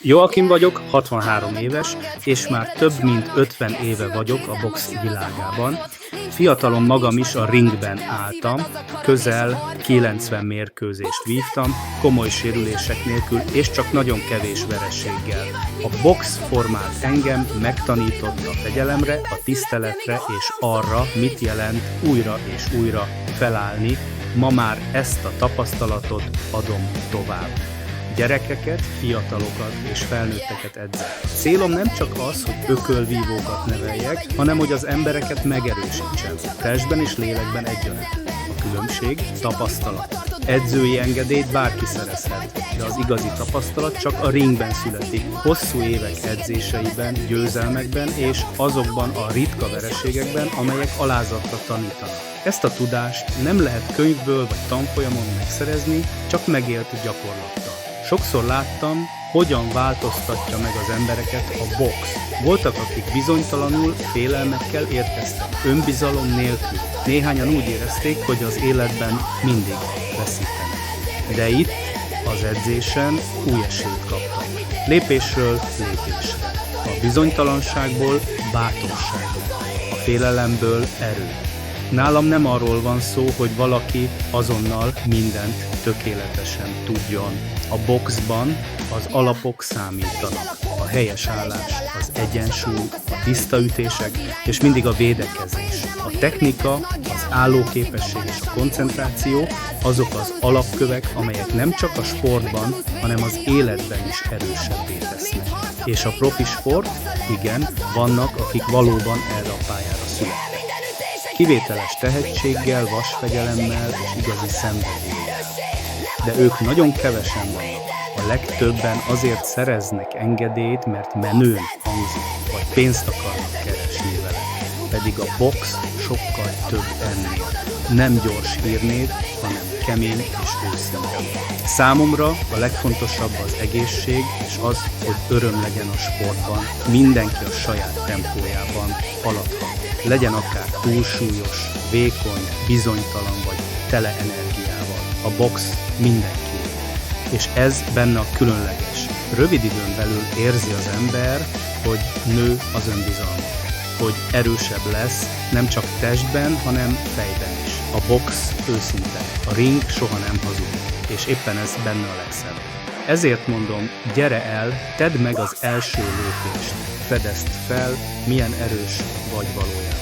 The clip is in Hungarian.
Joachim vagyok, 63 éves, és már több mint 50 éve vagyok a box világában. Fiatalon magam is a ringben álltam, közel 90 mérkőzést vívtam, komoly sérülések nélkül és csak nagyon kevés vereséggel. A box formált engem, megtanított a fegyelemre, a tiszteletre és arra, mit jelent újra és újra felállni. Ma már ezt a tapasztalatot adom tovább. Gyerekeket, fiatalokat és felnőtteket edzek. Célom nem csak az, hogy ökölvívókat neveljek, hanem hogy az embereket megerősítsem, testben és lélekben egyaránt. A különbség tapasztalat. Edzői engedélyt bárki szerezhet, de az igazi tapasztalat csak a ringben születik, hosszú évek edzéseiben, győzelmekben és azokban a ritka vereségekben, amelyek alázatra tanítanak. Ezt a tudást nem lehet könyvből vagy tanfolyamon megszerezni, csak megélt gyakorlattal. Sokszor láttam, hogyan változtatja meg az embereket a box. Voltak, akik bizonytalanul, félelmekkel érkeztek, önbizalom nélkül. Néhányan úgy érezték, hogy az életben mindig veszítenek. De itt, az edzésen új esélyt kaptak. Lépésről lépésre. A bizonytalanságból bátorságra. A félelemből erő. Nálam nem arról van szó, hogy valaki azonnal mindent tökéletesen tudjon. A boxban az alapok számítanak. A helyes állás, az egyensúly, a tiszta ütések és mindig a védekezés. A technika, az állóképesség és a koncentráció azok az alapkövek, amelyek nem csak a sportban, hanem az életben is erősebbé tesznek. És a profi sport, igen, vannak, akik valóban erre a pályára születtek. Kivételes tehetséggel, vasfegyelemmel és igazi szenvedéllyel. De ők nagyon kevesen vannak. A legtöbben azért szereznek engedélyt, mert menőn hangzik, vagy pénzt akarnak keresni vele. Pedig a box sokkal több ennél. Nem gyors hírnév, hanem kemény és őszinte. Számomra a legfontosabb az egészség, és az, hogy öröm legyen a sportban. Mindenki a saját tempójában haladhat. Legyen akár túlsúlyos, vékony, bizonytalan vagy tele energiával. A box mindenki. És ez benne a különleges. Rövid időn belül érzi az ember, hogy nő az önbizalma. Hogy erősebb lesz, nem csak testben, hanem fejben is. A box őszinte. A ring soha nem hazud. És éppen ez benne a legszebb. Ezért mondom, gyere el, tedd meg az első lépést. Fedezd fel, milyen erős vagy valójában.